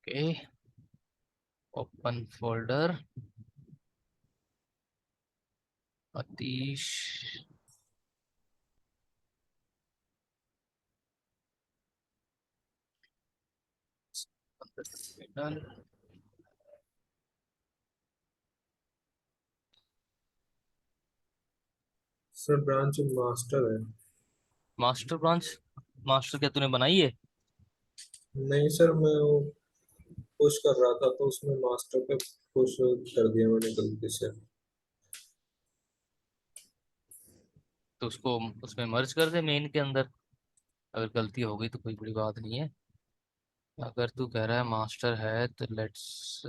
Okay, open folder Atish. Sir branch master है। Master branch, master क्या तूने बनाई है? नहीं सर, मैं वो पुश कर रहा था तो उसमें मास्टर पे पुश कर दिया मैंने गलती से। तो उसको उसमें मर्ज कर दे मेन के अंदर। अगर गलती हो गई तो कोई बड़ी बात नहीं है। अगर तू कह रहा है मास्टर है तो let's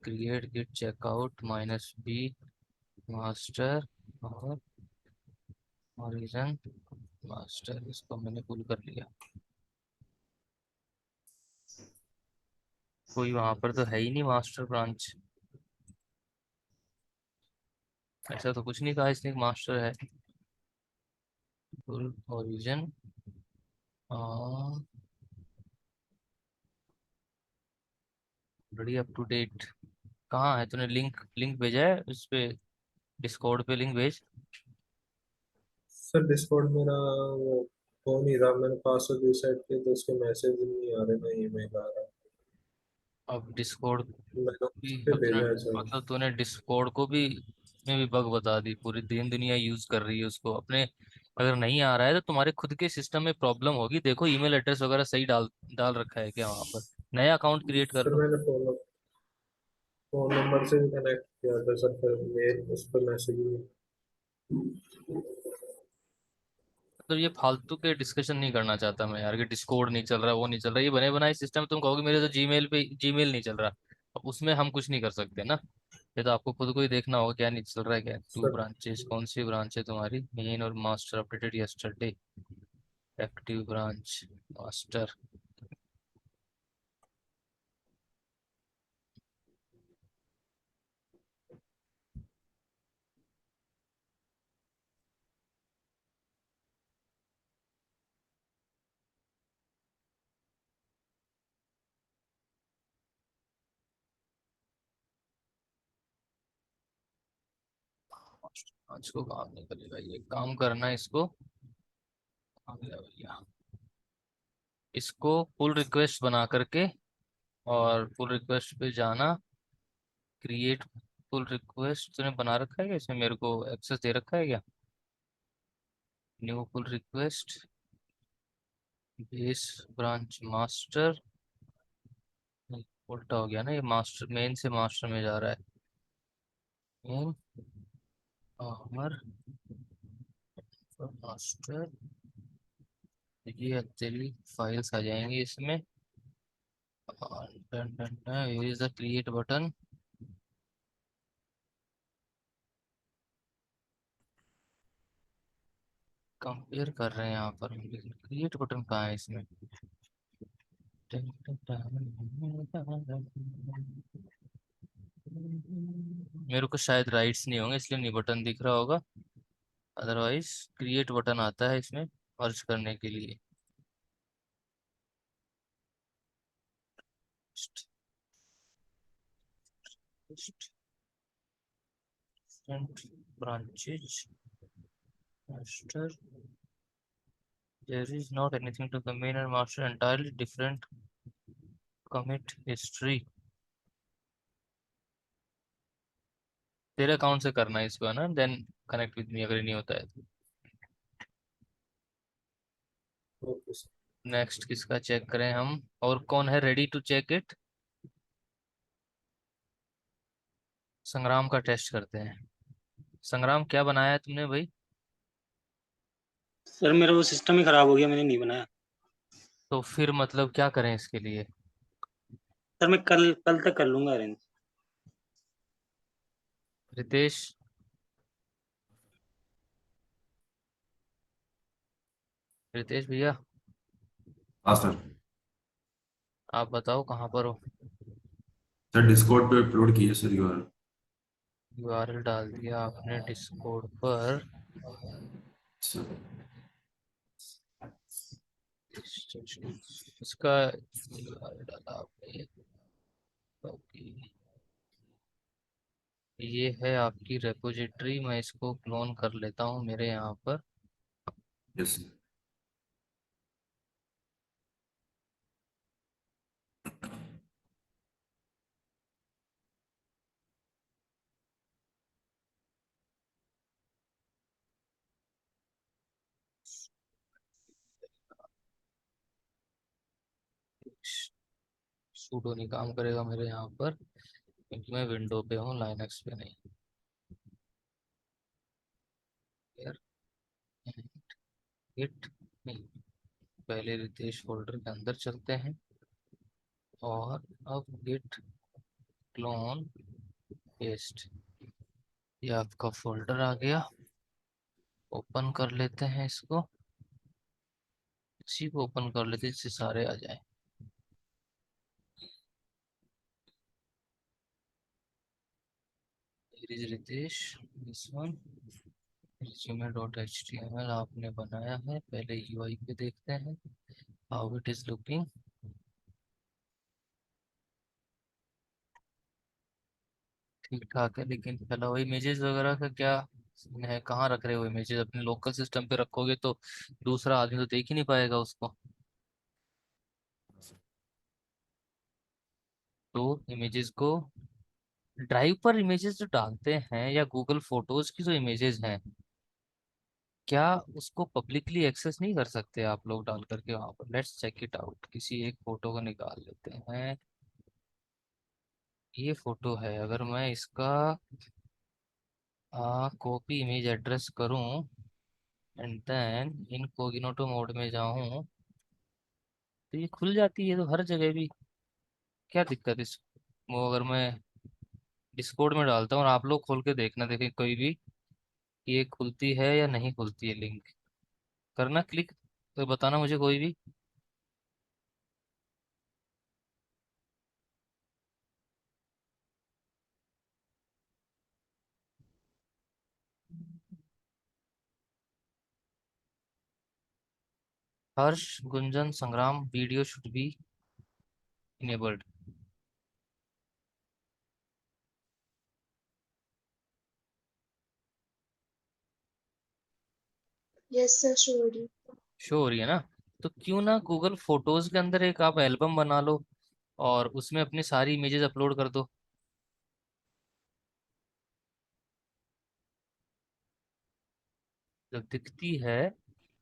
create git checkout minus B master और ओरिजिन मास्टर, इसको मैंने पुल कर लिया। कोई वहां पर तो है ही नहीं मास्टर ब्रांच। ऐसा तो कुछ नहीं कहा इसने मास्टर है। Pull origin already up to date. कहाँ है तूने लिंक लिंक भेजा है उस पे? डिस्कॉर्ड पे लिंक भेज। सर डिस्कॉर्ड मेरा वो हो नहीं रहा, मैंने पासवर्ड रीसेट किया तो उसके मैसेज नहीं आ रहे ना ईमेल आ रहा। अब डिस्कॉर्ड मैंने भी, उस पे अब तूने भेजा है सर। मतलब तूने डिस्कॉर्ड को भी में भी बग बता दी। पूरी दिन दुनिया यूज कर रही है उसको अपने। अगर नहीं आ रहा है तो तुम्हारे खुद के सिस्टम में प्रॉब्लम होगी। देखो ईमेल एड्रेस वगैरह सही डाल डाल रखा है क्या वहां पर? नया अकाउंट क्रिएट कर सर लो। मैंने फोन नंबर से भी कनेक्ट किया था सर, फिर मेल उस पर मैसेज नहीं। मतलब ये फालतू के डिस्कशन नहीं करना चाहता मैं यार, कि डिस्कॉर्ड नहीं चल रहा, वो नहीं चल रहा। ये बने बनाए सिस्टम तुम कहोगे मेरे तो जीमेल पे जीमेल नहीं चल रहा। अब उसमें हम कुछ नहीं कर सकते ना। ये तो आपको खुद को ही देखना होगा क्या नहीं चल रहा है। क्या टू सर ब्रांचेस, कौन सी ब्रांच है तुम्हारी? मेन और master updated yesterday. Active branch master. Branch को काम नहीं करेगा, ये काम करना है इसको। आ गया भैया। इसको पुल रिक्वेस्ट बना करके, और पुल रिक्वेस्ट पे जाना। क्रिएट पुल रिक्वेस्ट तूने बना रखा है क्या? इसमें मेरे को एक्सेस दे रखा है क्या? New pull request base branch master. उल्टा हो गया ना, ये मास्टर मेन से मास्टर में जा रहा है। मेन अमर मास्टर। ये तेरी फाइल्स आ जाएंगी इसमें। Done done done, is the create button. Compare कर रहे हैं यहाँ पर, लेकिन क्रिएट बटन कहाँ है इसमें? Done done done. मेरे को शायद राइट्स नहीं होंगे इसलिए नहीं बटन दिख रहा होगा। अदरवाइज क्रिएट बटन आता है इसमें मर्ज करने के लिए। Branches master. there is not anything to the main and master, entirely different commit history। तेरे अकाउंट से करना है इसको है ना, देन कनेक्ट विद मी अगर नहीं होता है तो। Okay sir. नेक्स्ट किसका चेक करें हम? और कौन है रेडी टू चेक इट? संग्राम का टेस्ट करते हैं। संग्राम क्या बनाया है तुमने भाई? सर मेरा वो सिस्टम ही खराब हो गया, मैंने नहीं बनाया। तो फिर मतलब क्या करें इसके लिए? सर मैं कल कल तक कर लूंगा अरेंज। रितेश, रितेश भैया, हाँ सर। आप बताओ कहाँ पर हो? सर डिस्कॉर्ड पे अपलोड किए सर यूआरएल। यूआरएल डाल दिया आपने डिस्कॉर्ड पर? सर इसका URL डाला आपने। ओके, ये है आपकी रेपोजिटरी। मैं इसको क्लोन कर लेता हूँ मेरे यहाँ पर। Yes sir. सूडो नहीं काम करेगा मेरे यहाँ पर, क्योंकि मैं विंडो पे हूँ, लाइनक्स पे नहीं। यार, गिट नहीं, पहले रितेश फोल्डर के अंदर चलते हैं और अब गिट क्लोन पेस्ट, ये आपका फोल्डर आ गया। ओपन कर लेते हैं इसको, इसी को ओपन कर लेते हैं, इससे सारे आ जाए। Here is Ritesh, this one resume.html आपने बनाया है। पहले यूआई पे देखते हैं हाउ इट इज लुकिंग। ठीक ठाक है, लेकिन चलो इमेजेस वगैरह का क्या सीन है? कहाँ रख रहे हो इमेजेस? अपने लोकल सिस्टम पे रखोगे तो दूसरा आदमी तो देख ही नहीं पाएगा उसको। तो इमेजेस को ड्राइव पर इमेजेस जो डालते हैं या गूगल फोटोज की जो इमेजेस हैं, क्या उसको पब्लिकली एक्सेस नहीं कर सकते आप लोग डाल करके वहां पर? Let's check it out. किसी एक फोटो को निकाल लेते हैं। ये फोटो है, अगर मैं इसका कॉपी इमेज एड्रेस करूं एंड देन इनकॉग्निटो मोड में जाऊं, तो ये खुल जाती है तो हर जगह भी। क्या दिक्कत इस वो अगर मैं डिस्कॉर्ड में डालता हूँ और आप लोग खोल के देखना, देखें कोई भी कि ये खुलती है या नहीं खुलती है लिंक, करना क्लिक तो बताना मुझे कोई भी। हर्ष, गुंजन, संग्राम, video should be enabled. Yes sir, sure. Show हो रही है ना? तो क्यों ना गूगल फोटोज के अंदर एक आप एल्बम बना लो और उसमें अपनी सारी इमेजेस अपलोड कर दो। जब दिखती है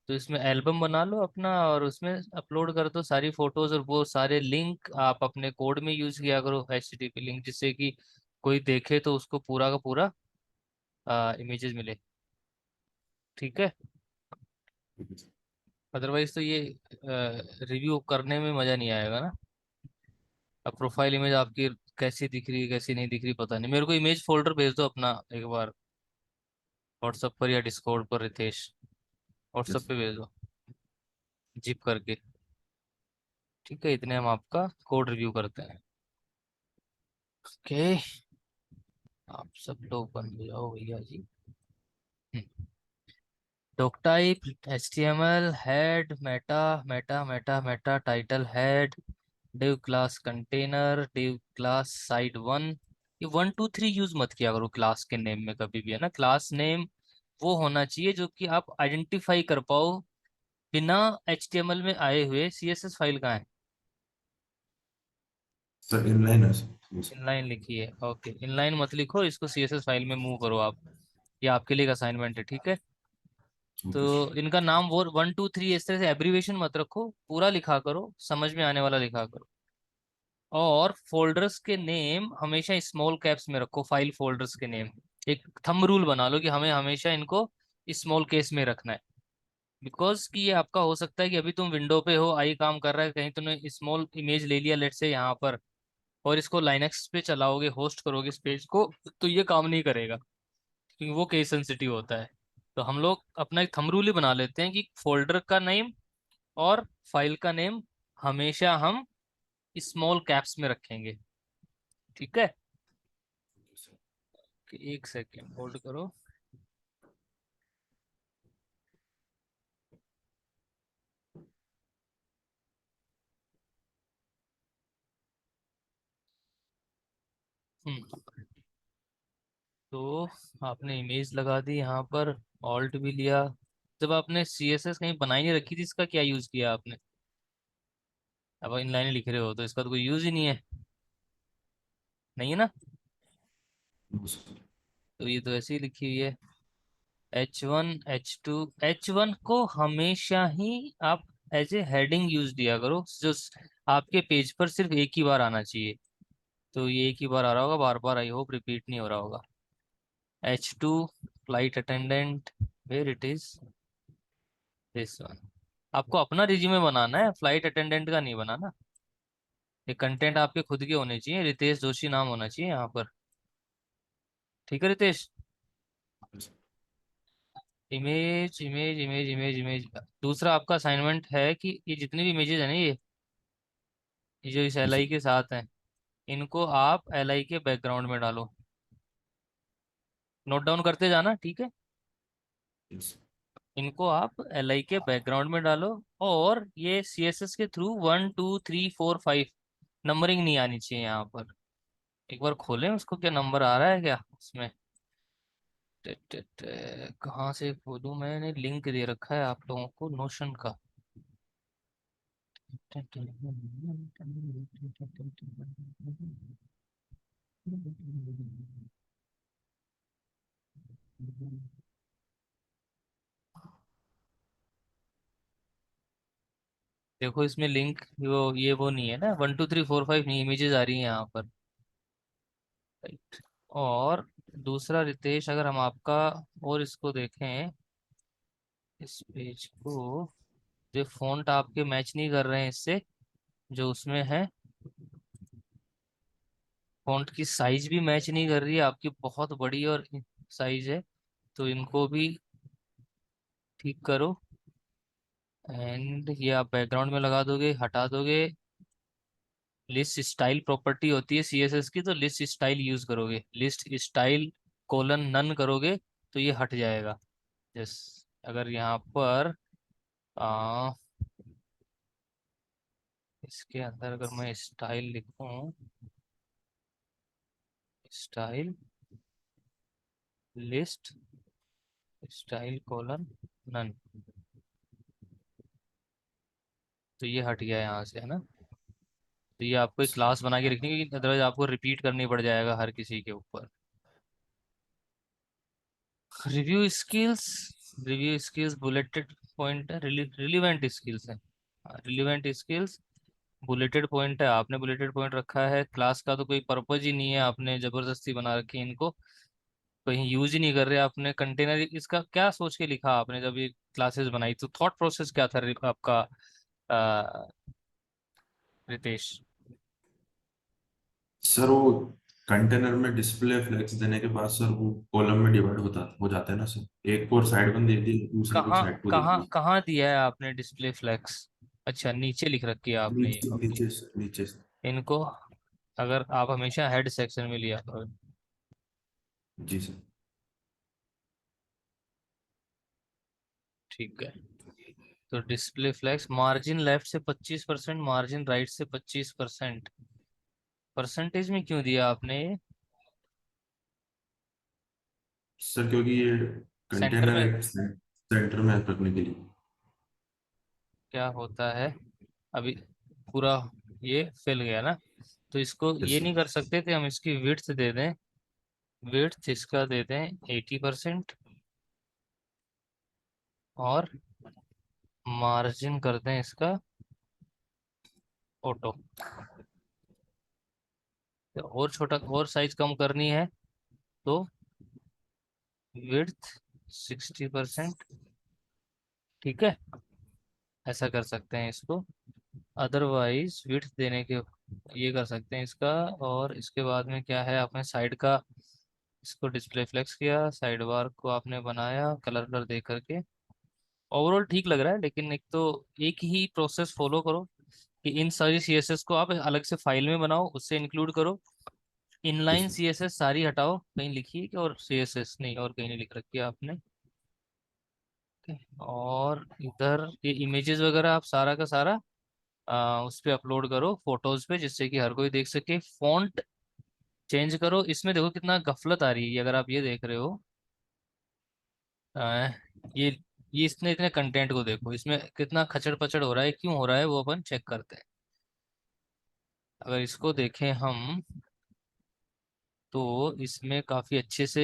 तो इसमें एल्बम बना लो अपना और उसमें अपलोड कर दो सारी फोटोज, और वो सारे लिंक आप अपने कोड में यूज किया करो, HTTP लिंक, जिससे कि कोई देखे तो उसको पूरा का पूरा इमेजेस मिले। ठीक है। ठीक है सर। अदरवाइज तो ये रिव्यू करने में मजा नहीं आएगा ना। अब प्रोफाइल इमेज आपकी कैसी दिख रही है कैसी नहीं दिख रही पता नहीं। मेरे को इमेज फोल्डर भेज दो अपना एक बार व्हाट्सएप पर या डिस्कॉर्ड पर, रितेश। व्हाट्सएप यस पे भेज दो जिप करके। ठीक है, इतने हम आपका कोड रिव्यू करते हैं। ओके, आप सब लोग बंद हो जाओ भैया जी। Doc type HTML head meta meta meta meta title head div class container div class side one. ये 1 2 3 यूज मत किया करो क्लास के नेम में कभी भी, है ना? क्लास नेम वो होना चाहिए जो कि आप आइडेंटिफाई कर पाओ बिना HTML में आए हुए। CSS फाइल कहाँ है? सर इनलाइन है सर। यस इनलाइन लिखी है? ओके, इनलाइन मत लिखो, इसको CSS फाइल में मूव करो आप। ये आपके लिए एक असाइनमेंट है, ठीक है? तो ओके सर। इनका नाम वो 1 2 3 इस तरह से एब्रीवेशन मत रखो, पूरा लिखा करो, समझ में आने वाला लिखा करो। और फोल्डर्स के नेम हमेशा स्मॉल कैप्स में रखो, फाइल फोल्डर्स के नेम। एक थंब रूल बना लो कि हमें हमेशा इनको स्मॉल केस में रखना है। बिकॉज कि ये आपका हो सकता है कि अभी तुम विंडो पे हो, आई काम कर रहा है, कहीं तुमने स्मॉल इमेज ले लिया लेट से यहाँ पर, और इसको लाइनक्स पे चलाओगे, होस्ट करोगे इस पेज को, तो ये काम नहीं करेगा क्योंकि वो केस सेंसिटिव होता है। तो हम लोग अपना एक थंब रूल ही बना लेते हैं कि फोल्डर का नेम और फाइल का नेम हमेशा हम स्मॉल कैप्स में रखेंगे। ठीक है? कि एक सेकेंड होल्ड करो। तो आपने इमेज लगा दी यहाँ पर, ऑल्ट भी लिया। जब आपने CSS कहीं बनाई नहीं रखी थी, इसका क्या यूज किया आपने? अब इनलाइन लिख रहे हो तो इसका तो कोई यूज ही नहीं है, नहीं है ना? No sir. तो ये तो ऐसे ही लिखी हुई है। H1 H2, H1 को हमेशा ही आप एज ए हेडिंग यूज दिया करो, जो आपके पेज पर सिर्फ एक ही बार आना चाहिए। तो ये एक ही बार आ रहा होगा, बार बार आई होप रिपीट नहीं हो रहा होगा। H2 flight attendant, where it is, this one. आपको अपना रिज्यूमे बनाना है, फ्लाइट अटेंडेंट का नहीं बनाना। ये कंटेंट आपके खुद के होने चाहिए, रितेश जोशी नाम होना चाहिए यहाँ पर। ठीक है Ritesh? Image image image image image. दूसरा आपका असाइनमेंट है कि ये जितनी भी इमेजेस है ना, ये जो इस LI के साथ हैं, इनको आप LI के बैकग्राउंड में डालो। नोट डाउन करते जाना, ठीक है? यस। इनको आप LI के बैकग्राउंड में डालो। और ये CSS के थ्रू 1 2 3 4 5 नंबरिंग नहीं आनी चाहिए यहाँ पर। एक बार खोलें उसको, क्या नंबर आ रहा है क्या उसमें? कहाँ से खोलूं? मैंने लिंक दे रखा है आप लोगों को नोशन का। देखो इसमें लिंक, वो नहीं है ना, 1 2 3 4 5 नहीं, इमेजेस आ रही हैं यहाँ पर। राइट। और दूसरा रितेश, अगर हम आपका और इसको देखें, इस पेज को, जो फॉन्ट आपके मैच नहीं कर रहे हैं इससे, जो उसमें है, फॉन्ट की साइज भी मैच नहीं कर रही है आपकी, बहुत बड़ी और साइज है। तो इनको भी ठीक करो। एंड ये आप बैकग्राउंड में लगा दोगे, हटा दोगे। लिस्ट स्टाइल प्रॉपर्टी होती है CSS की, तो लिस्ट स्टाइल यूज करोगे। लिस्ट स्टाइल कोलन नन करोगे तो ये हट जाएगा। यस। अगर यहाँ पर आ, इसके अंदर अगर मैं स्टाइल लिखूं, style list style colon none, तो ये हट गया यहाँ से, है ना? तो ये आपको एक क्लास बना के रखनी है, क्योंकि अदरवाइज आपको रिपीट करनी पड़ जाएगा हर किसी के ऊपर। Review skills, review skills bulleted point है, रिलीवेंट स्किल्स है। रिलीवेंट स्किल्स बुलेटेड पॉइंट है, आपने बुलेटेड पॉइंट रखा है। क्लास का तो कोई पर्पज ही नहीं है, आपने जबरदस्ती बना रखी है इनको, कहीं यूज ही नहीं कर रहे आपने। कंटेनर इसका क्या सोच के लिखा आपने जब ये क्लासेस बनाई? तो थॉट प्रोसेस क्या था आपका, अ, रितेश? सर वो कंटेनर में डिस्प्ले फ्लेक्स देने के बाद सर वो कॉलम में डिवाइड होता हो जाता है ना सर, एक को साइड वन दे दी, दूसरे को कहाँ साइड को दे कहाँ दी। कहाँ दिया है आपने डिस्प्ले फ्लेक्स? अच्छा, नीचे लिख रखी है आपने ये, नीचे ओके। नीचे नीचे। इनको अगर आप हमेशा हेड सेक्शन में लिया करो। जी सर। ठीक है। तो डिस्प्ले फ्लेक्स, मार्जिन लेफ्ट से 25%, मार्जिन राइट से 25%। परसेंटेज में क्यों दिया आपने ये? सर क्योंकि ये सेंटर कंटेनर में एक सेंटर में रखने के लिए। क्या होता है अभी, पूरा ये फिल गया ना? तो इसको यस ये सर। नहीं कर सकते थे हम, इसकी विड्थ दे दें, विड्थ इसका दे दें 80%, और मार्जिन कर दें इसका ऑटो। और छोटा और साइज कम करनी है तो विड्थ 60%। ठीक है, ऐसा कर सकते हैं इसको। अदरवाइज विड्थ देने के ये कर सकते हैं इसका। और इसके बाद में क्या है, आपने साइड का इसको डिस्प्ले फ्लेक्स किया, साइड बार को आपने बनाया कलर कर दे करके। ओवरऑल ठीक लग रहा है, लेकिन एक तो एक ही प्रोसेस फॉलो करो कि इन सारी CSS को आप अलग से फाइल में बनाओ, उससे इंक्लूड करो। Yes inline sir. CSS सारी हटाओ, कहीं लिखी है कि और CSS नहीं, और कहीं नहीं लिख रखी है आपने। और इधर ये इमेजेस वगैरह आप सारा का सारा उस पे अपलोड करो फोटोज पे, जिससे कि हर कोई देख सके। फॉन्ट चेंज करो। इसमें देखो कितना गफलत आ रही है, ये अगर आप ये देख रहे हो, अ, ये ये इसने इतने कंटेंट को देखो, इसमें कितना खचड़ पचड़ हो रहा है, क्यों हो रहा है वो अपन चेक करते हैं। अगर इसको देखें हम, तो इसमें काफी अच्छे से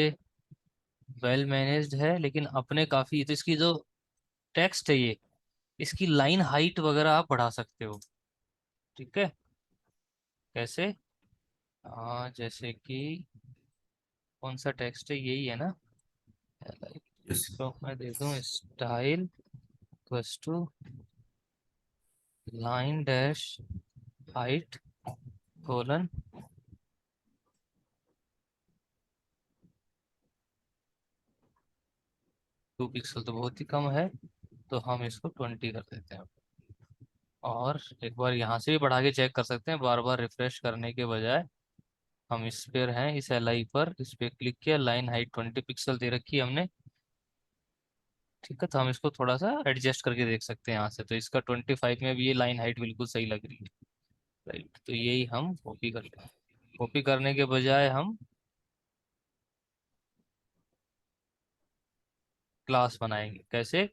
वेल मैनेज्ड है, लेकिन अपने काफी, तो इसकी जो टेक्स्ट है ये, इसकी लाइन हाइट वगैरह आप बढ़ा सकते हो। ठीक है, कैसे? जैसे कि कौन सा टेक्स्ट है, यही है ना? यस। तो मैं दे दूं style equals to line dash height colon 2 pixel, तो बहुत ही कम है, तो हम इसको 20 कर देते हैं। और एक बार यहाँ से भी बढ़ा के चेक कर सकते हैं, बार बार रिफ्रेश करने के बजाय। हम इस पर हैं, इस एल आई पर, इस पे क्लिक किया, लाइन हाइट 20 पिक्सल दे रखी है हमने। ठीक है, तो हम इसको थोड़ा सा एडजस्ट करके देख सकते हैं यहाँ से, तो इसका 25 में भी ये लाइन हाइट बिल्कुल सही लग रही है। राइट, तो यही हम कॉपी करते हैं। कॉपी करने के बजाय हम क्लास बनाएंगे। कैसे?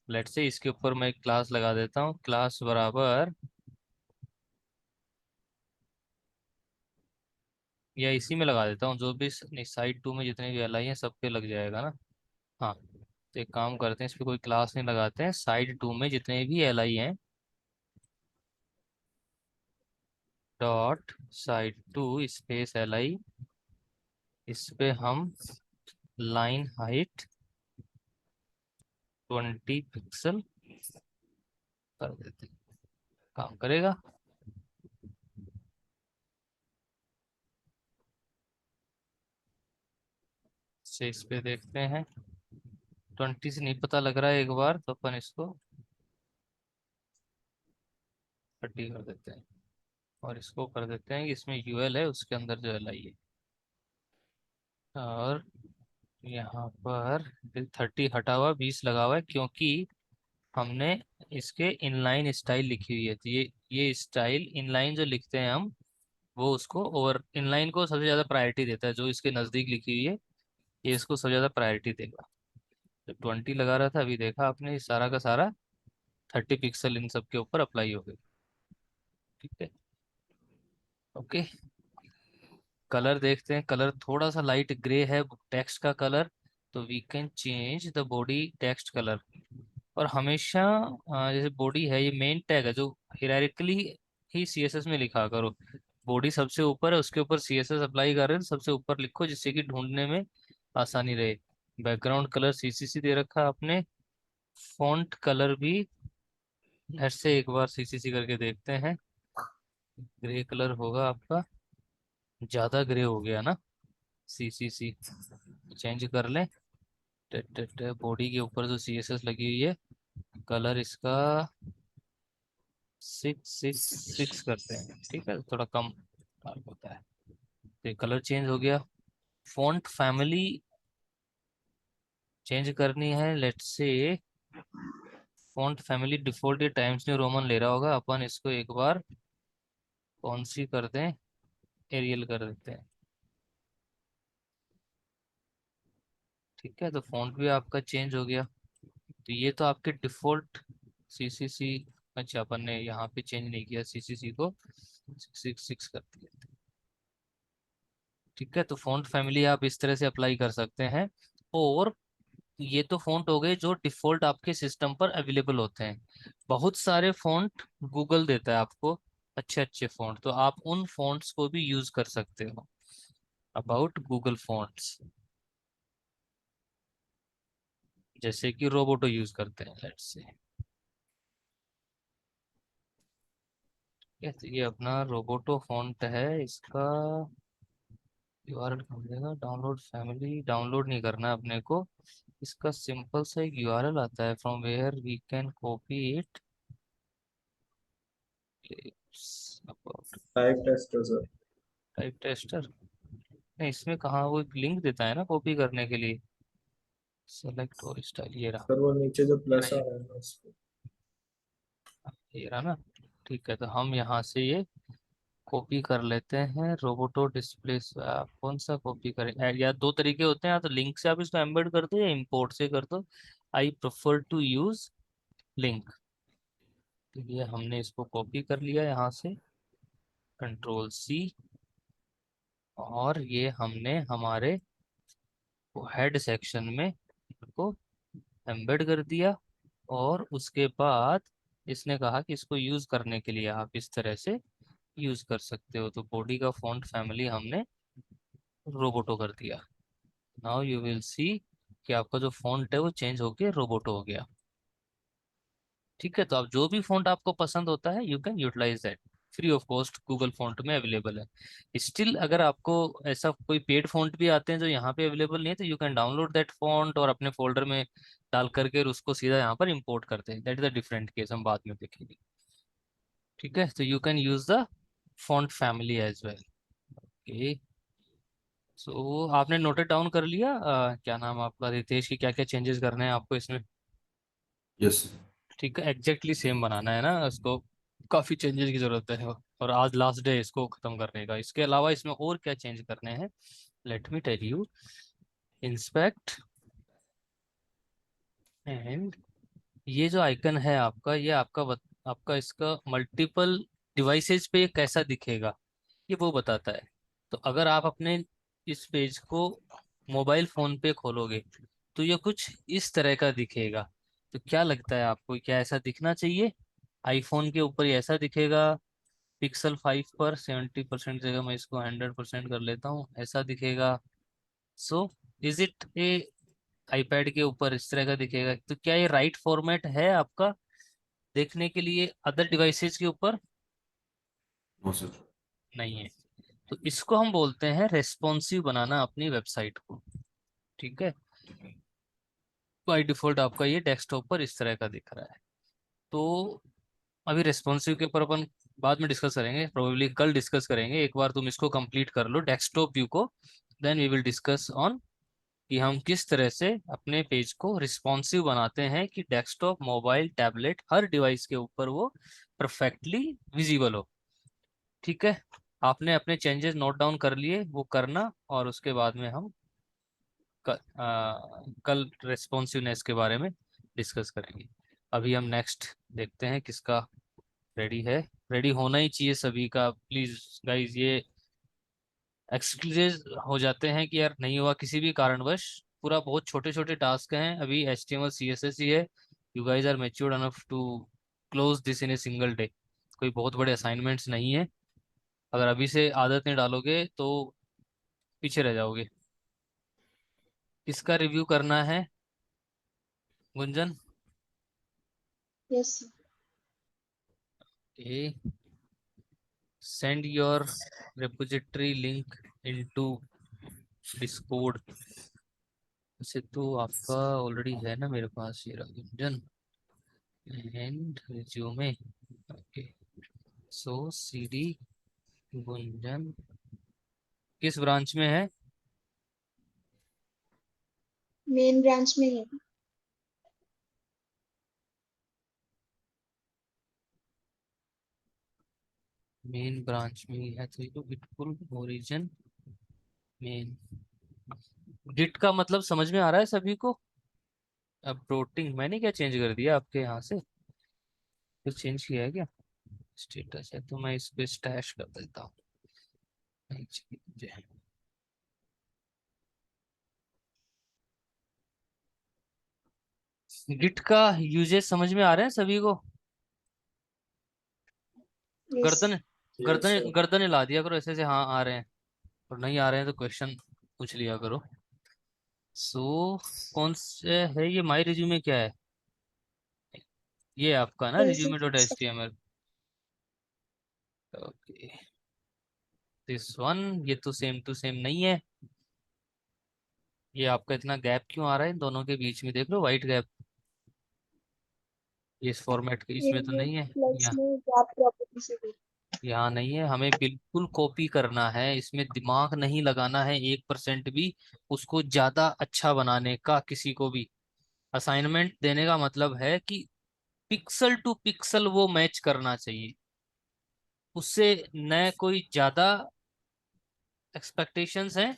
लेट से इसके ऊपर मैं एक क्लास लगा देता हूँ, क्लास बराबर, या इसी में लगा देता हूँ, जो भी साइड 2 में जितने भी एल आई हैं सब पे लग जाएगा ना। हाँ, तो एक काम करते हैं, इस पे कोई क्लास नहीं लगाते हैं, साइड 2 में जितने भी एल आई हैं, dot side 2 space L I, इस पे हम लाइन हाइट 20 पिक्सल कर देते हैं। काम करेगा? से इस पे देखते हैं, 20 से नहीं पता लग रहा है एक बार, तो अपन इसको 30 कर देते हैं। और इसको कर देते हैं कि इसमें यूएल है, उसके अंदर जो एल आई है, और यहाँ पर 30 हटा हुआ, 20 लगा हुआ है, क्योंकि हमने इसके इनलाइन स्टाइल लिखी हुई है, तो ये स्टाइल इनलाइन जो लिखते हैं हम, वो उसको ओवर, इनलाइन को सबसे ज़्यादा प्रायोरिटी देता है, जो इसके नज़दीक लिखी हुई है ये इसको सबसे ज़्यादा प्रायोरिटी देगा। जब 20 लगा रहा था, अभी देखा आपने, ये सारा का सारा 30 पिक्सल इन सब के ऊपर अप्लाई हो गई। ठीक है, ओके। कलर देखते हैं, कलर थोड़ा सा लाइट ग्रे है टेक्स्ट का कलर, तो we can change the body text colour. और हमेशा जैसे बॉडी है, ये मेन टैग है, जो हियरार्किकली ही सीएसएस में लिखा करो। बॉडी सबसे ऊपर है, उसके ऊपर सीएसएस अप्लाई कर रहे हैं, सबसे ऊपर लिखो, जिससे कि ढूंढने में आसानी रहे। बैकग्राउंड कलर सीसीसी दे रखा आपने, फॉन्ट कलर भी ऐसे एक बार सीसीसी करके देखते हैं। ग्रे कलर होगा आपका, ज्यादा ग्रे हो गया ना, सीसीसी चेंज कर लें। बॉडी के ऊपर जो सीएसएस लगी हुई है, कलर इसका 666 करते हैं। ठीक है, थोड़ा कम डार्क होता है, तो कलर चेंज हो गया। फॉन्ट फैमिली चेंज करनी है, let's say font family default ये टाइम्स न्यू रोमन ले रहा होगा, अपन इसको एक बार कौन सी कर दें, एरियल कर देते हैं। ठीक है, तो फॉन्ट भी आपका चेंज हो गया। तो ये तो आपके डिफॉल्ट सीसीसी, अच्छा अपन ने यहाँ पे चेंज नहीं किया, सीसीसी को 666 कर दिया। ठीक है, तो फॉन्ट फैमिली आप इस तरह से अप्लाई कर सकते हैं। और ये तो फ़ॉन्ट हो गए जो डिफ़ॉल्ट आपके सिस्टम पर अवेलेबल होते हैं। बहुत सारे फ़ॉन्ट गूगल देता है आपको, अच्छे अच्छे फ़ॉन्ट, तो आप उन फ़ॉन्ट्स को भी यूज़ कर सकते हो। अबाउट गूगल फ़ॉन्ट्स, जैसे कि रोबोटो यूज़ करते हैं, लेट्स से। तो ये अपना रोबोटो फ़ॉन्ट है, इसका यूआरएल कहाँ मिलेगा, डाउनलोड फैमिली, डाउनलोड नहीं करना है अपने को। इसका सिंपल सा एक यूआरएल आता है, from where we can copy it. Type tester sir. Type tester, नहीं इसमें कहाँ, वो एक लिंक देता है ना कॉपी करने के लिए, सेलेक्ट और स्टाइल, ये रहा। सर वो नीचे जो ये प्लस रहा, आ रहा है ना उसको। ये रहा ना। ठीक है, तो हम यहाँ से ये कॉपी कर लेते हैं रोबोटो डिस्प्ले स्वैप। कौन सा कॉपी करें? या दो तरीके होते हैं, या तो लिंक से आप इसको एम्बेड कर दो या इंपोर्ट से कर दो। I prefer to use link. तो ये हमने इसको कॉपी कर लिया यहाँ से, कंट्रोल सी, और ये हमने हमारे हेड सेक्शन में इसको एम्बेड कर दिया। और उसके बाद इसने कहा कि इसको यूज करने के लिए आप इस तरह से यूज कर सकते हो। तो बॉडी का फॉन्ट फैमिली हमने रोबोटो कर दिया। नाउ यू विल सी कि आपका जो फॉन्ट है वो चेंज होके रोबोटो हो गया। ठीक है, तो आप जो भी फॉन्ट आपको पसंद होता है you can utilise that, free of cost Google font में अवेलेबल है। स्टिल अगर आपको ऐसा कोई पेड फॉन्ट भी आते हैं जो यहाँ पे अवेलेबल नहीं है, तो you can download that font और अपने फोल्डर में डाल करके और उसको सीधा यहाँ पर इंपोर्ट करते हैं। That is a different case, हम बाद में देखेंगे। ठीक है, तो you can use the font family as well. Okay, so आपने नोटेड डाउन कर लिया क्या नाम आपका, रितेश, की क्या क्या चेंजेस करने हैं आपको इसमें? यस। ठीक है, एग्जैक्टली सेम बनाना है ना इसको, काफ़ी चेंजेस की ज़रूरत है। और आज लास्ट डे इसको ख़त्म करने का। इसके अलावा इसमें और क्या चेंज करने हैं, let me tell you. Inspect, and ये जो आइकन है आपका, ये आपका इसका मल्टीपल डिवाइसेस पे ये कैसा दिखेगा ये वो बताता है। तो अगर आप अपने इस पेज को मोबाइल फ़ोन पे खोलोगे तो ये कुछ इस तरह का दिखेगा। तो क्या लगता है आपको, क्या ऐसा दिखना चाहिए? आईफोन के ऊपर ये ऐसा दिखेगा, पिक्सल 5 पर 70% जगह मैं इसको 100% कर लेता हूँ, ऐसा दिखेगा। So is it A iPad के ऊपर इस तरह का दिखेगा? तो क्या ये राइट फॉर्मेट है आपका देखने के लिए अदर डिवाइसेस के ऊपर? No sir. नहीं है। तो इसको हम बोलते हैं रेस्पॉन्सिव बनाना अपनी वेबसाइट को। ठीक है, बाय डिफॉल्ट आपका ये डेस्कटॉप पर इस तरह का दिख रहा है। तो अभी रेस्पॉन्सिव के ऊपर अपन बाद में डिस्कस करेंगे, प्रोबेबली कल डिस्कस करेंगे। एक बार तुम इसको कंप्लीट कर लो डेस्कटॉप व्यू को, then we will discuss on कि हम किस तरह से अपने पेज को रिस्पॉन्सिव बनाते हैं कि डेस्कटॉप, मोबाइल, टैबलेट, हर डिवाइस के ऊपर वो परफेक्टली विजिबल हो। ठीक है, आपने अपने चेंजेस नोट डाउन कर लिए, वो करना, और उसके बाद में हम कल रेस्पॉन्सिवनेस के बारे में डिस्कस करेंगे। अभी हम नेक्स्ट देखते हैं किसका रेडी है। रेडी होना ही चाहिए सभी का, प्लीज गाइज। ये एक्सक्यूजेज हो जाते हैं कि यार नहीं हुआ किसी भी कारणवश, पूरा बहुत छोटे छोटे टास्क हैं, अभी HTML CSS ही है। You guys are matured enough to close this in a single day. कोई बहुत बड़े असाइनमेंट्स नहीं है। अगर अभी से आदत नहीं डालोगे तो पीछे रह जाओगे। किसका रिव्यू करना है, Gunjan? Yes, sir. A, send your repository link into Discord। वैसे तो आपका ऑलरेडी है ना मेरे पास, ये रहा Gunjan and resume. Okay, so CD Gunjan किस ब्रांच में है? मेन ब्रांच में है। मेन ब्रांच में ही है, तो ये तो बिल्कुल ओरिजिन मेन। गिट का मतलब समझ में आ रहा है सभी को? अब प्रोटिंग मैंने क्या चेंज कर दिया आपके यहाँ से, कुछ चेंज किया है क्या? स्टेटस है तो मैं इस पे स्टैश कर देता हूँ, नहीं चाहिए मुझे। गिट का यूजेस समझ में आ रहे हैं सभी को? Yes. गर्दन यस गर्दन सर। गर्दन हिला दिया करो ऐसे ऐसे, हाँ आ रहे हैं, और नहीं आ रहे हैं तो क्वेश्चन पूछ लिया करो। सो कौन से है ये, माई रिज्यूमे क्या है? ये आपका ना Basic resume dot H sir. T M L. Okay, this one, ये तो सेम टू सेम नहीं है। ये आपका इतना गैप क्यों आ रहा है इन दोनों के बीच में, देख लो वाइट गैप। ये इस फॉर्मेट के ये इसमें तो नहीं है। फ्लेक्स में गैप प्रॉपर्टी से भी। यहाँ नहीं है, हमें बिल्कुल कॉपी करना है, इसमें दिमाग नहीं लगाना है 1% भी, उसको ज्यादा अच्छा बनाने का। किसी को भी असाइनमेंट देने का मतलब है कि पिक्सल टू पिक्सल वो मैच करना चाहिए। उससे न कोई ज्यादा एक्सपेक्टेशंस हैं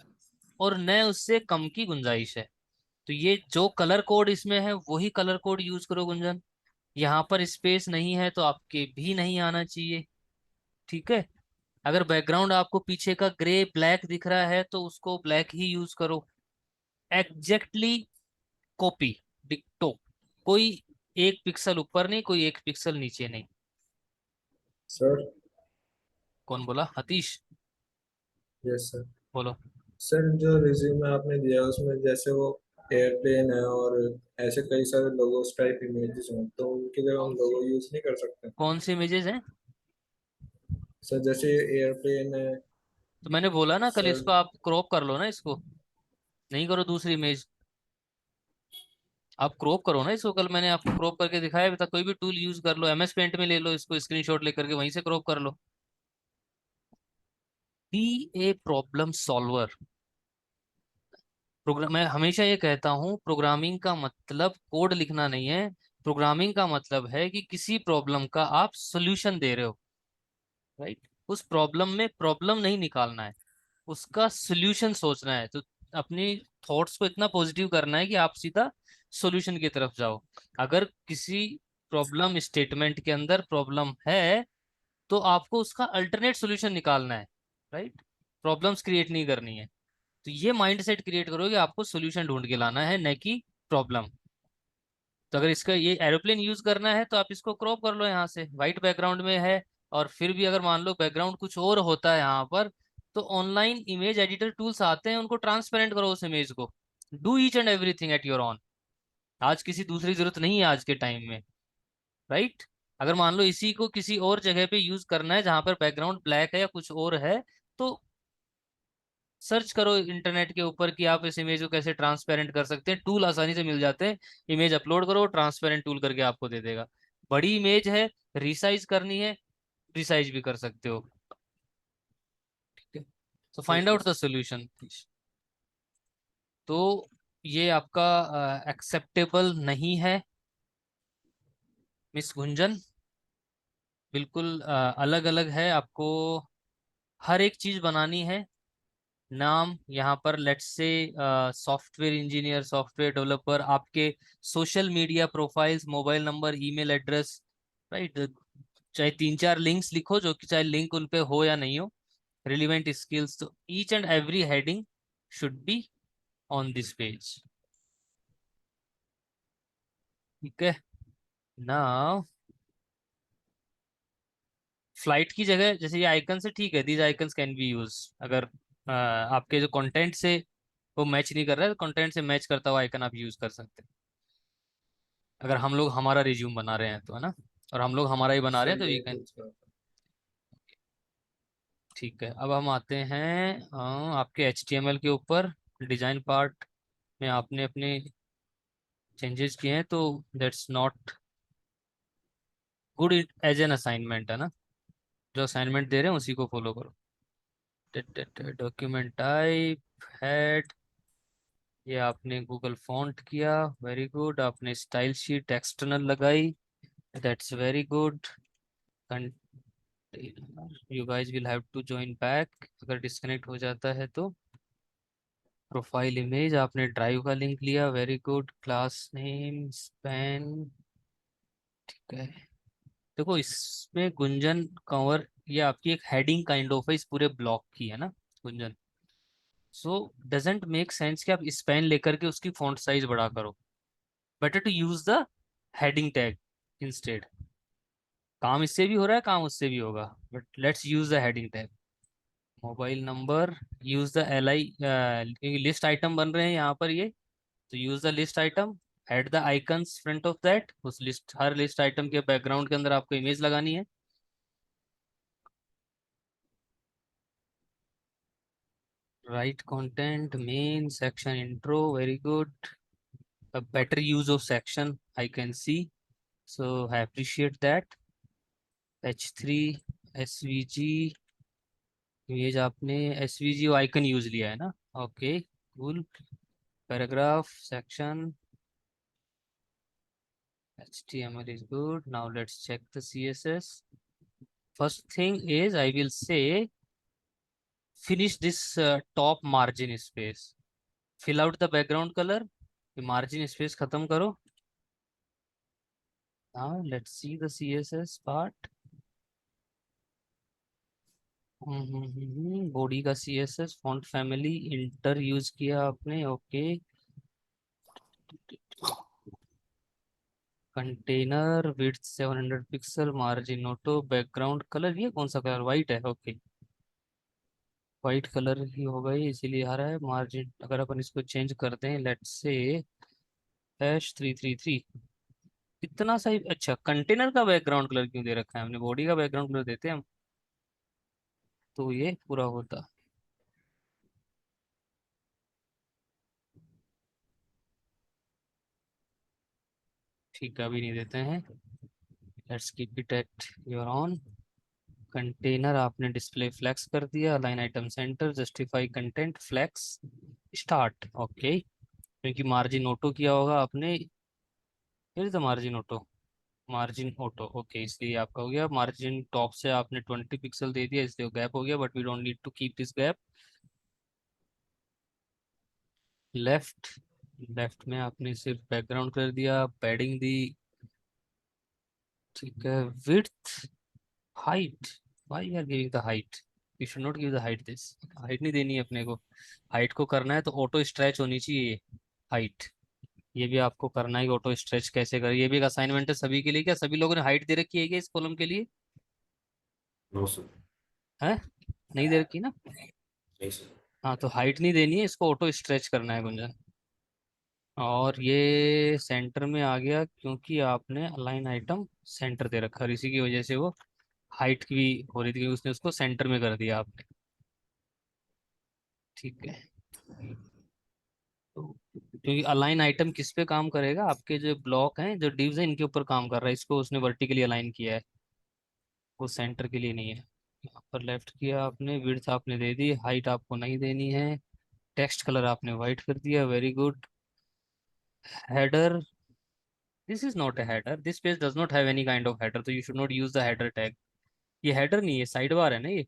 और न उससे कम की गुंजाइश है। तो ये जो कलर कोड इसमें है वही कलर कोड यूज करो गुंजन। यहाँ पर स्पेस नहीं है तो आपके भी नहीं आना चाहिए। ठीक है। अगर बैकग्राउंड आपको पीछे का ग्रे ब्लैक दिख रहा है तो उसको ब्लैक ही यूज करो। एग्जैक्टली कॉपी, डिक्टो। कोई एक पिक्सल ऊपर नहीं, कोई एक पिक्सल नीचे नहीं। सर। कौन बोला? हतीश। Yes sir. बोलो। सर जो रिज्यूमे आपने दिया उसमें जैसे वो एयरप्लेन है और ऐसे कई सारे लोगोस टाइप इमेजेस हैं, तो उनके लिए हम लोगो यूज नहीं कर सकते? कौन से इमेजेस हैं? सर जैसे एयरप्लेन है। तो मैंने बोला ना कल, सर। इसको आप क्रॉप कर लो ना, इसको नहीं करो दूसरी इमेज। आप क्रॉप करो ना इसको, कल मैंने आपको क्रॉप करके दिखाया भी था। कोई भी टूल यूज कर लो, MS पेंट में ले लो इसको, स्क्रीनशॉट लेकर के वहीं से क्रॉप कर लो। Be a problem solver. Program, मैं हमेशा ये कहता हूँ, प्रोग्रामिंग का मतलब कोड लिखना नहीं है। प्रोग्रामिंग का मतलब है कि किसी प्रॉब्लम का आप सोल्यूशन दे रहे हो। राइट। उस प्रॉब्लम में प्रॉब्लम नहीं निकालना है, उसका सोल्यूशन सोचना है। तो अपनी थॉट्स को इतना पॉजिटिव करना है कि आप सीधा सॉल्यूशन की तरफ जाओ। अगर किसी प्रॉब्लम स्टेटमेंट के अंदर प्रॉब्लम है तो आपको उसका अल्टरनेट सॉल्यूशन निकालना है। राइट। प्रॉब्लम्स क्रिएट नहीं करनी है। तो ये माइंडसेट क्रिएट करो कि आपको सॉल्यूशन ढूंढ के लाना है, न कि प्रॉब्लम। तो अगर इसका ये एरोप्लेन यूज करना है तो आप इसको क्रॉप कर लो यहाँ से, वाइट बैकग्राउंड में है। और फिर भी अगर मान लो बैकग्राउंड कुछ और होता है यहाँ पर, तो ऑनलाइन इमेज एडिटर टूल्स आते हैं, उनको ट्रांसपेरेंट करो उस इमेज को। Do each and everything at your on. आज किसी दूसरी जरूरत नहीं है आज के टाइम में। राइट। अगर मान लो इसी को किसी और जगह पे यूज करना है जहां पर बैकग्राउंड ब्लैक है या कुछ और है, तो सर्च करो इंटरनेट के ऊपर कि आप इस इमेज को कैसे ट्रांसपेरेंट कर सकते हैं। टूल आसानी से मिल जाते हैं। इमेज अपलोड करो, ट्रांसपेरेंट टूल करके आपको दे देगा। बड़ी इमेज है, रिसाइज करनी है, रिसाइज भी कर सकते हो। ठीक है। तो फाइंड ठीक है आउट द सर। सोल्यूशन। तो ये आपका एक्सेप्टेबल नहीं है मिस गुंजन। बिल्कुल अलग अलग है आपको। हर एक चीज बनानी है। नाम यहाँ पर let's say software engineer, software developer, आपके social media profiles, mobile number, email address. Right. चाहे 3 4 लिंक्स लिखो, जो कि चाहे लिंक उन पे हो या नहीं हो। रिलेवेंट स्किल्स, तो each and every heading should be on this page. ठीक है। नाउ फ्लाइट की जगह जैसे ये आइकन से, ठीक है, these icons can be use. अगर आपके जो कंटेंट से वो मैच नहीं कर रहा है, तो कंटेंट से मैच करता हुआ आइकन आप यूज कर सकते हैं। अगर हम लोग हमारा रिज्यूम बना रहे हैं तो, है ना। और हम लोग हमारा ही बना रहे सर हैं तो वी यही कैन। पूछ रहा था। ठीक है। अब हम आते हैं आपके HTML के ऊपर। डिजाइन पार्ट में आपने अपने चेंजेस किए हैं, तो that's not good as an assignment, है ना। जो असाइनमेंट दे रहे हैं उसी को फॉलो करो। डॉक्यूमेंट टाइप, हेड, ये आपने गूगल फॉन्ट किया, वेरी गुड। आपने स्टाइल शीट एक्सटर्नल लगाई, that's very good. You guys will have to join back, अगर डिस्कनेक्ट हो जाता है तो। प्रोफाइल इमेज आपने ड्राइव का लिंक लिया, very good. Class name span, ठीक है। देखो इसमें गुंजन कंवर, ये आपकी एक हेडिंग काइंड ऑफ है इस पूरे ब्लॉक की, है ना Gunjan. So doesn't make sense कि आप स्पैन लेकर के उसकी फॉन्ट साइज बड़ा करो। Better to use the heading tag instead. काम इससे भी हो रहा है, काम उससे भी होगा, but let's use the heading tag. Mobile number, use the LI, क्योंकि लिस्ट आइटम बन रहे हैं यहाँ पर ये। तो use the list item, add the icons front of that. उस लिस्ट, हर लिस्ट आइटम के बैकग्राउंड के अंदर आपको इमेज लगानी है। Right content, main section, intro, very good. a better use of section I can see, so I appreciate that. H3 SVG, image आपने SVG icon use लिया है ना। Okay cool. Paragraph section, HTML is good. Now let's check the CSS. first thing is I will say finish this top margin space. Fill out the background color. ये margin space खत्म करो. Now let's see the CSS part. Body का CSS font family inter use किया आपने. Okay. Container width 700 pixel, margin auto, background colour ये कौन सा colour, white है. ओके, वाइट कलर ही होगा ये, इसीलिए आ रहा है. मार्जिन अगर अपन इसको चेंज करते हैं, लेट्स से -333, इतना सही. अच्छा, कंटेनर का बैकग्राउंड कलर क्यों दे रखा है हमने, बॉडी का बैकग्राउंड कलर देते हैं हम तो ये पूरा होता. ठीक है, अभी नहीं देते हैं. Let's keep it at your own. Container आपने डिस्प्ले फ्लैक्स कर दिया. Align item centre, justify content, flex, start. Okay, क्योंकि मार्जिन ऑटो किया होगा आपने. फिर the margin auto, margin auto. Okay, इसलिए आपका हो गया. मार्जिन टॉप से आपने 20 पिक्सल दे दिया, इसलिए गैप हो गया, but we don't need to keep this gap. Left, left में आपने सिर्फ बैकग्राउंड कर दिया, पैडिंग दी. ठीक है. Width, height, why you are giving the height, you should not give the height. This height नहीं देनी है अपने को. हाइट को करना है तो ऑटो स्ट्रेच होनी चाहिए हाइट. ये भी आपको करना है, ऑटो स्ट्रेच कैसे करें. ये भी एक असाइनमेंट है सभी के लिए. क्या सभी लोगों ने हाइट दे रखी है क्या इस कॉलम के लिए? No sir. है, नहीं दे रखी ना. नहीं सर. हाँ, तो हाइट नहीं देनी है, इसको ऑटो स्ट्रेच करना है गुंजन. और ये सेंटर में आ गया क्योंकि आपने अलाइन आइटम सेंटर दे रखा है, इसी की वजह से वो हाइट की भी हो रही थी क्योंकि उसने उसको सेंटर में कर दिया आपने. ठीक है. तो क्योंकि अलाइन आइटम किस पे काम करेगा, आपके जो ब्लॉक हैं, जो डिव्स हैं, इनके ऊपर काम कर रहा है. इसको उसने वर्टिकली अलाइन किया है, वो सेंटर के लिए नहीं है. यहाँ पर लेफ्ट किया आपने, विड्थ आपने दे दी, हाइट आपको नहीं देनी है. टेक्स्ट कलर आपने वाइट कर दिया, very good. Header, this is not a header, this page does not have any kind of header, तो you should not use the header tag. ये हेडर नहीं है, साइड बार है ना ये,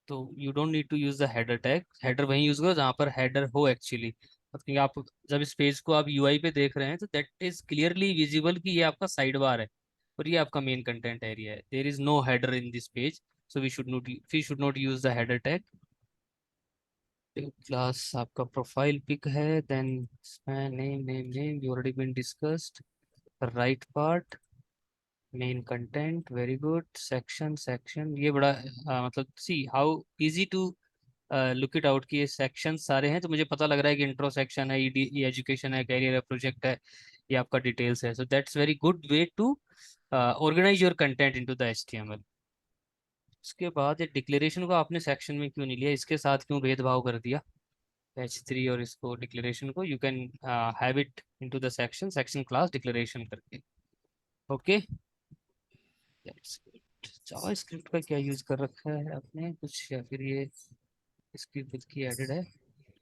तो you don't need to use the header tag. Header वहीं use करो जहाँ पर हेडर हो एक्चुअली. क्योंकि आप जब इस पेज को आप यूआई पे देख रहे हैं तो दैट इज क्लियरली विजिबल कि ये आपका साइड बार है और ये आपका मेन कंटेंट एरिया है. There is no header in this page, so we should not use the header tag. Class आपका प्रोफाइल पिक है, then name you already been discussed. Right part, main content, very good. Section, section ये बड़ा मतलब see how easy to look it out कि ये section सारे हैं. तो मुझे पता लग रहा है कि इंट्रो सेक्शन है, ई एजुकेशन है, कैरियर है, प्रोजेक्ट है, ये आपका डिटेल्स है. So that's very good way to organise your content into the HTML. उसके बाद ये डिक्लेरेशन को आपने सेक्शन में क्यों नहीं लिया, इसके साथ क्यों भेदभाव कर दिया H3 और इसको डिक्लेरेशन को. You can have it into the section, section class declaration करके. ओके, जावास्क्रिप्ट का क्या यूज कर रखा है आपने कुछ, या फिर ये इसकी खुद की एडेड है?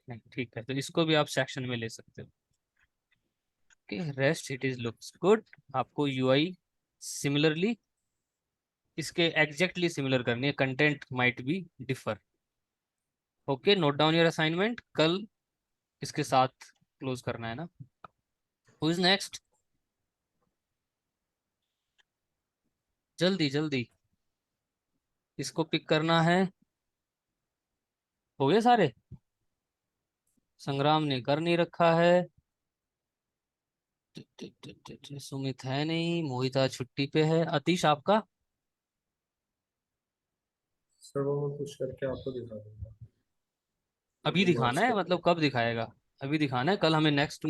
नहीं, ठीक है, तो इसको भी आप सेक्शन में ले सकते हो. Okay, rest it is looks good. आपको यूआई सिमिलरली इसके एग्जैक्टली सिमिलर करनी है, content might be differ. Okay, note down your assignment. कल इसके साथ क्लोज करना है ना. हु इज नेक्स्ट, जल्दी जल्दी इसको पिक करना है. हो गए सारे, संग्राम ने कर नहीं रखा है. सुमित है नहीं, मोहिता छुट्टी पे है. अतीश आपका? सर वो मैं कुछ करके आपको दिखा दूंगा, अभी मतलब दिखाना मर्ज है, करके। मतलब कब दिखाएगा? अभी दिखाना है, कल हमें नेक्स्ट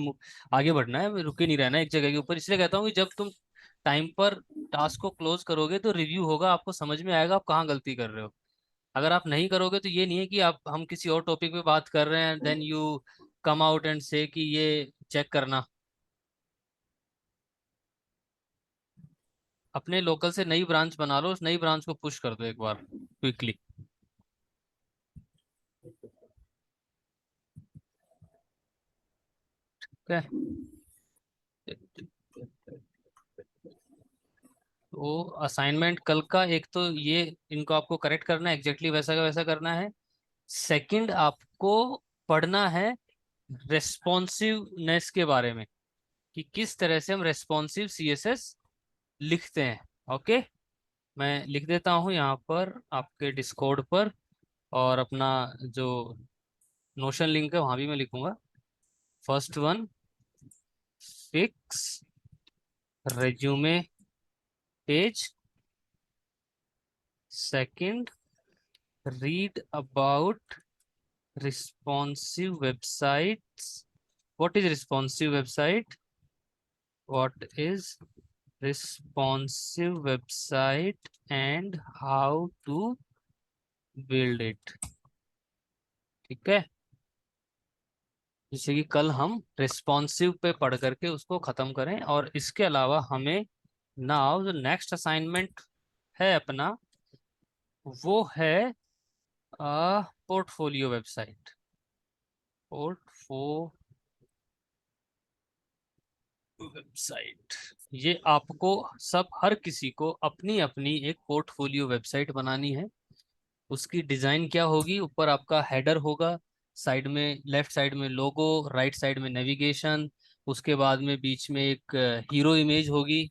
आगे बढ़ना है, रुके नहीं रहना है एक जगह के ऊपर. इसलिए कहता हूँ कि जब तुम टाइम पर टास्क को क्लोज करोगे तो रिव्यू होगा, आपको समझ में आएगा आप कहाँ गलती कर रहे हो. अगर आप नहीं करोगे तो ये नहीं है कि आप हम किसी और टॉपिक पे बात कर रहे हैं, then you come out and say कि ये चेक करना. अपने लोकल से नई ब्रांच बना लो, उस नई ब्रांच को पुश कर दो एक बार क्विकली. ठीक है. तो असाइनमेंट कल का, एक तो ये इनको आपको करेक्ट करना है, एग्जैक्टली वैसा का वैसा करना है। सेकंड, आपको पढ़ना है रेस्पॉन्सिवनेस के बारे में, कि किस तरह से हम रेस्पॉन्सिव सीएसएस लिखते हैं। ओके, मैं लिख देता हूँ यहाँ पर आपके डिस्कॉर्ड पर, और अपना जो नोशन लिंक है वहां भी मैं लिखूंगा। First one, fix resume page. Second, read about responsive websites. What is responsive website? What is responsive website and how to build it? ठीक है, जैसे कि कल हम responsive पे पढ़ करके उसको खत्म करें। और इसके अलावा हमें नाउ जो नेक्स्ट असाइनमेंट है अपना, वो है पोर्टफोलियो वेबसाइट। वेबसाइट, ये आपको सब हर किसी को अपनी अपनी एक पोर्टफोलियो वेबसाइट बनानी है। उसकी डिजाइन क्या होगी? ऊपर आपका हेडर होगा, साइड में लेफ्ट साइड में लोगो, राइट साइड में नेविगेशन, उसके बाद में बीच में एक हीरो इमेज होगी।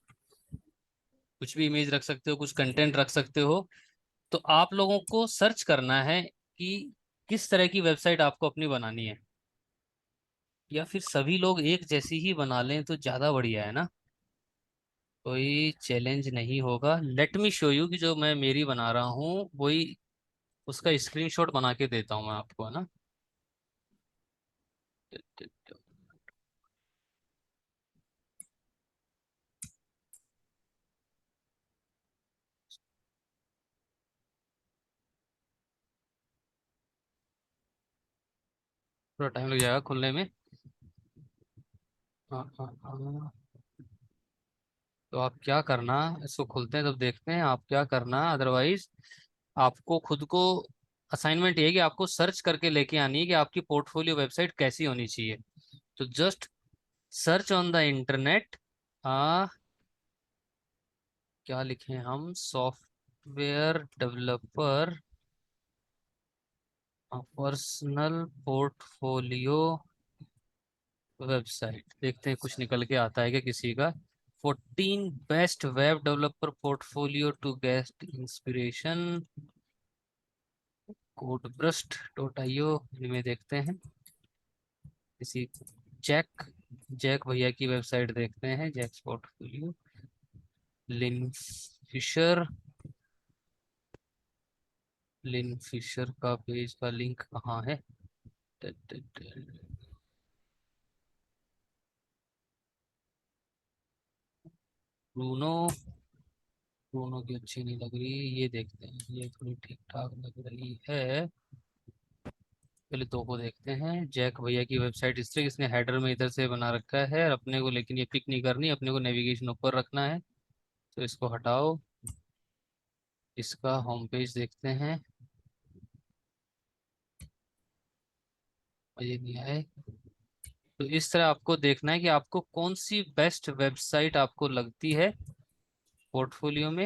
कुछ भी इमेज रख सकते हो, कुछ कंटेंट रख सकते हो। तो आप लोगों को सर्च करना है कि किस तरह की वेबसाइट आपको अपनी बनानी है, या फिर सभी लोग एक जैसी ही बना लें तो ज़्यादा बढ़िया है ना। कोई चैलेंज नहीं होगा। लेट मी शो यू कि जो मैं मेरी बना रहा हूँ वही, उसका स्क्रीनशॉट बना के देता हूँ मैं आपको, है ना। थोड़ा टाइम लग जाएगा खुलने में। हाँ हाँ हाँ। तो आप क्या करना, इसको खुलते हैं तब देखते हैं आप क्या करना। अदरवाइज आपको खुद को असाइनमेंट ये है कि आपको सर्च करके लेके आनी है कि आपकी पोर्टफोलियो वेबसाइट कैसी होनी चाहिए। तो just search on the internet. आ क्या लिखें हम? Software developer personal portfolio website. देखते हैं कुछ निकल के आता है क्या किसी का। 14 best web developer portfolio to get inspiration. codebrust.io, इनमें देखते हैं किसी जैक जैक भैया की वेबसाइट देखते हैं, जैक्स पोर्टफोलियो। लिन फिशर, लिन फिशर का पेज का लिंक कहाँ है? ब्रूनो, ब्रूनो की अच्छी नहीं लग रही, ये देखते हैं, ये थोड़ी ठीक ठाक लग रही है। पहले दो को देखते हैं। जैक भैया की वेबसाइट इस तरह, इसने हेडर में इधर से बना रखा है अपने को, लेकिन ये पिक नहीं करनी, अपने को नेविगेशन ऊपर रखना है। तो इसको हटाओ, इसका होम पेज देखते हैं। ये नहीं आए। तो इस तरह आपको देखना है कि आपको कौन सी बेस्ट वेबसाइट आपको लगती है पोर्टफोलियो में।